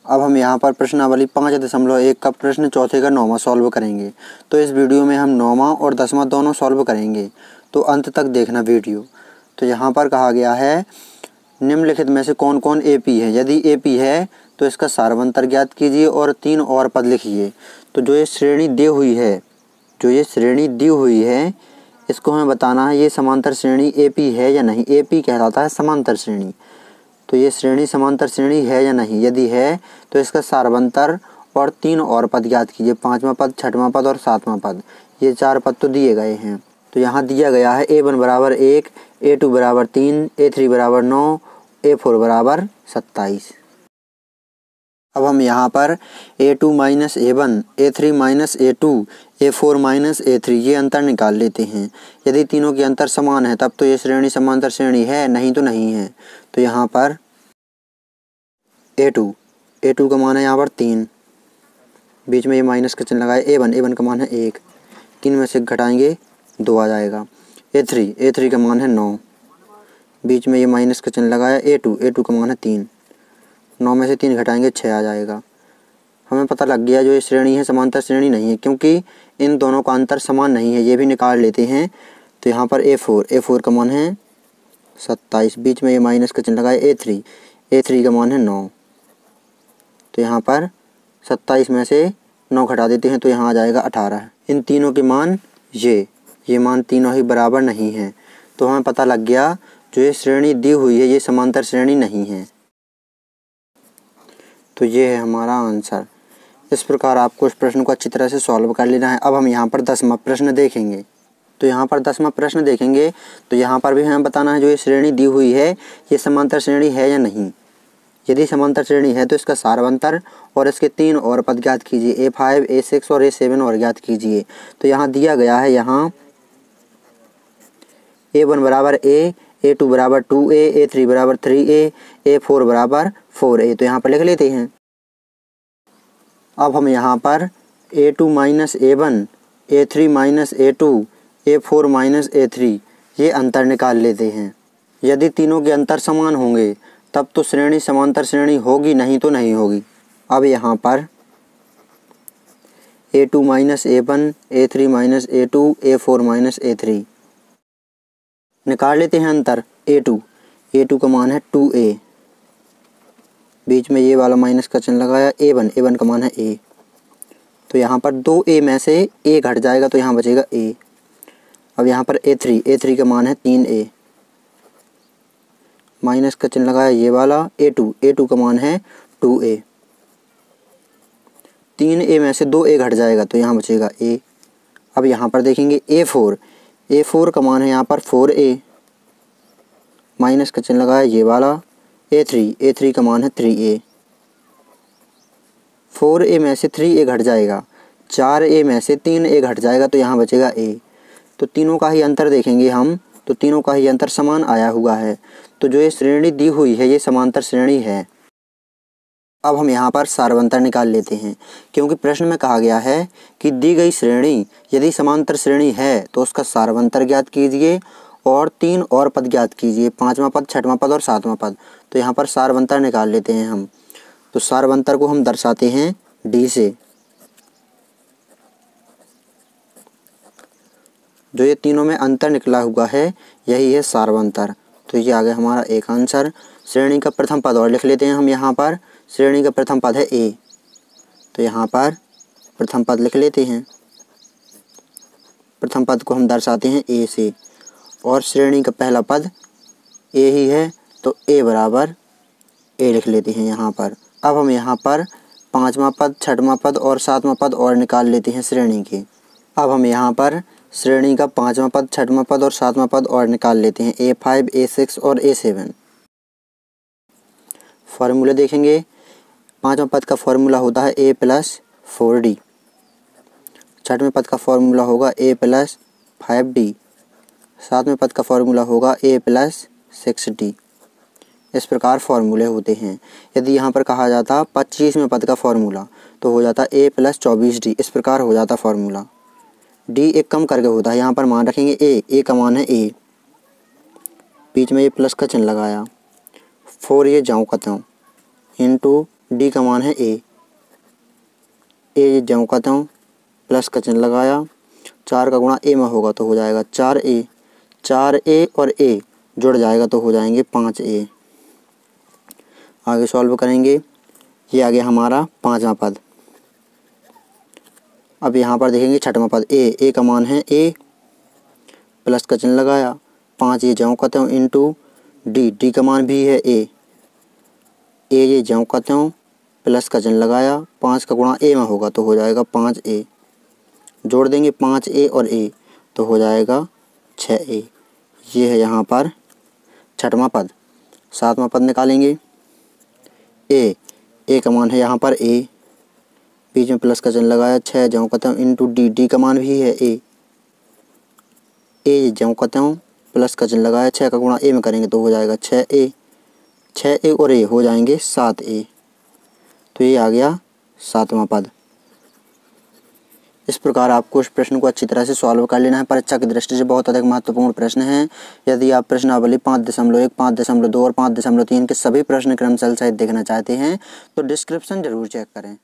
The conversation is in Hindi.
अब हम यहाँ पर प्रश्नावली 5.1 का प्रश्न चौथे का 9वां सॉल्व करेंगे। तो इस वीडियो में हम 9वां और 10वां दोनों सॉल्व करेंगे, तो अंत तक देखना वीडियो। तो यहाँ पर कहा गया है निम्नलिखित में से कौन कौन AP है। यदि AP है तो इसका सारवंतर ज्ञात कीजिए और 3 और पद लिखिए। तो जो ये श्रेणी दी हुई है इसको हमें बताना है ये समांतर श्रेणी AP है या नहीं। AP कहलाता है समांतर श्रेणी। तो ये श्रेणी समांतर श्रेणी है या नहीं। यदि है तो इसका सारवंतर और 3 और पद ज्ञात कीजिए, 5वां पद, 6वां पद और 7वां पद। ये 4 पद तो दिए गए हैं। तो यहाँ दिया गया है A1 बराबर 1, A2 बराबर 3, A3 बराबर 9, A4 बराबर 27। अब हम यहाँ पर A2 minus A1, A3 minus A2, A4 minus A3 ये अंतर निकाल लेते हैं। यदि तीनों के अंतर समान है तब तो ये श्रेणी समांतर श्रेणी है, नहीं तो नहीं है। तो यहाँ पर A2 का मान है यहाँ पर 3, बीच में ये माइनस का चिन्ह लगाए। A1 का मान है 1, 3 में से घटाएंगे 2 आ जाएगा। A3 का मान है 9, बीच में ये माइनस का चिन्ह लगाया। A2 का मान है 3, 9 में से 3 घटाएंगे 6 आ जाएगा। हमें पता लग गया जो ये श्रेणी है समांतर श्रेणी नहीं है, क्योंकि इन दोनों का अंतर समान नहीं है। ये भी निकाल लेते हैं। तो यहाँ पर A4 का मान है 27, बीच में ये माइनस का चिन्ह लगाए। A3 का मान है 9। तो यहाँ पर 27 में से 9 घटा देते हैं तो यहाँ आ जाएगा 18। इन तीनों के मान ये मान तीनों ही बराबर नहीं हैं। तो हमें पता लग गया जो ये श्रेणी दी हुई है ये समांतर श्रेणी नहीं है। तो ये है हमारा आंसर। इस प्रकार आपको इस प्रश्न को अच्छी तरह से सॉल्व कर लेना है। अब हम यहाँ पर 10वां प्रश्न देखेंगे। तो यहाँ पर 10वां प्रश्न देखेंगे तो यहाँ पर भी हमें बताना है जो ये श्रेणी दी हुई है ये समांतर श्रेणी है या नहीं। यदि समांतर श्रेणी है तो इसका सारवंतर और इसके 3 और पद ज्ञात कीजिए। A5, A6 और A7 और ज्ञात कीजिए। तो यहाँ दिया गया है यहाँ A1 बराबर A, A2 बराबर 2A, A3 बराबर 3A, A4 बराबर 4A। तो यहाँ पर लिख लेते हैं। अब हम यहाँ पर A2 minus A1, A3 minus A2, A4 minus A3 ये अंतर निकाल लेते हैं। यदि तीनों के अंतर समान होंगे तब तो श्रेणी समांतर श्रेणी होगी, नहीं तो नहीं होगी। अब यहाँ पर A2 minus A1, A3 minus A2, A4 minus A3 निकाल लेते हैं अंतर। A2 का मान है 2A, बीच में ये वाला माइनस का चिन्ह लगाया। A1 का मान है A। तो यहाँ पर 2A में से A घट जाएगा तो यहाँ बचेगा A। अब यहाँ पर A3 का मान है 3A, माइनस का चिन्ह लगाया ये वाला। A2 का मान है 2A, 3A में से 2A घट जाएगा तो यहाँ बचेगा A। अब यहाँ पर देखेंगे A4 का मान है यहाँ पर 4A, माइनस का चिन्ह लगाया ये वाला। A3 का मान है 3A, 4A में से 3A घट जाएगा, 4A में से 3A घट जाएगा तो यहाँ बचेगा A। तो तीनों का ही अंतर देखेंगे हम, तो तीनों का ही अंतर समान आया हुआ है। तो जो ये श्रेणी दी हुई है ये समांतर श्रेणी है। अब हम यहाँ पर सारवंतर निकाल लेते हैं, क्योंकि प्रश्न में कहा गया है कि दी गई श्रेणी यदि समांतर श्रेणी है तो उसका सारवंतर ज्ञात कीजिए और 3 और पद ज्ञात कीजिए, 5वां पद, 6वां पद और 7वां पद। तो यहाँ पर सारवंतर निकाल लेते हैं हम। तो सारवंतर को हम दर्शाते हैं D से। जो ये तीनों में अंतर निकला हुआ है यही है सारवंतर। तो ये आ गया हमारा एक आंसर। श्रेणी का प्रथम पद और लिख लेते हैं हम। यहाँ पर श्रेणी का प्रथम पद है A, तो यहाँ पर प्रथम पद लिख लेते हैं। प्रथम पद को हम दर्शाते हैं A से, और श्रेणी का पहला पद A ही है तो A बराबर A लिख लेते हैं यहाँ पर। अब हम यहाँ पर 5वां पद, 6वां पद और 7वां पद और निकाल लेते हैं श्रेणी के। अब हम यहाँ पर श्रेणी का 5वां पद, 6वां पद और 7वां पद और निकाल लेते हैं। A5, A6 और A7। फॉर्मूले देखेंगे। 5वां पद का फॉर्मूला होता है A प्लस 4D। 6वें पद का फॉर्मूला होगा A प्लस 5D। 7वें पद का फॉर्मूला होगा A प्लस 6D। इस प्रकार फॉर्मूले होते हैं। यदि यहाँ पर कहा जाता 25वें पद का फॉर्मूला तो हो जाता A प्लस 24D। इस प्रकार हो जाता फॉर्मूला। D एक कम करके होता है। यहाँ पर मान रखेंगे A का मान है A, बीच में ये प्लस का चिन्ह लगाया। 4 ये जाऊँ का त्यों इंटू डी का मान है ए ज्यों का त्यों प्लस का चिन्ह लगाया, 4 का गुणा ए में होगा तो हो जाएगा 4a और a जुड़ जाएगा तो हो जाएंगे 5a। आगे सॉल्व करेंगे, ये आ गया हमारा 5वां पद। अब यहाँ पर देखेंगे 6वां पद ए का मान है a प्लस का चिन्ह लगाया, 5 ये ज्यों का त्यों इंटू डी का मान भी है a ये ज्यों का त्यों प्लस का चिन्ह लगाया, 5 का गुणा a में होगा तो हो जाएगा 5a। जोड़ देंगे 5a और a तो हो जाएगा 6a। ये है यहाँ पर 6वां पद। 7वां पद निकालेंगे, ए का मान है यहाँ पर a, बीच में प्लस का चिन्ह लगाया, 6 ज्यों का त्यों इंटू डी का मान भी है a ज्यों का त्यों प्लस का चिन्ह लगाया, 6 का गुणा a में करेंगे तो हो जाएगा 6a और a हो जाएंगे 7a। तो ये आ गया 7वां पद। इस प्रकार आपको इस प्रश्न को अच्छी तरह से सॉल्व कर लेना है। परीक्षा की दृष्टि से बहुत अधिक महत्वपूर्ण प्रश्न है। यदि आप प्रश्नावली 5.1, 5.2 और 5.3 के सभी प्रश्न क्रम सहित देखना चाहते हैं तो डिस्क्रिप्शन जरूर चेक करें।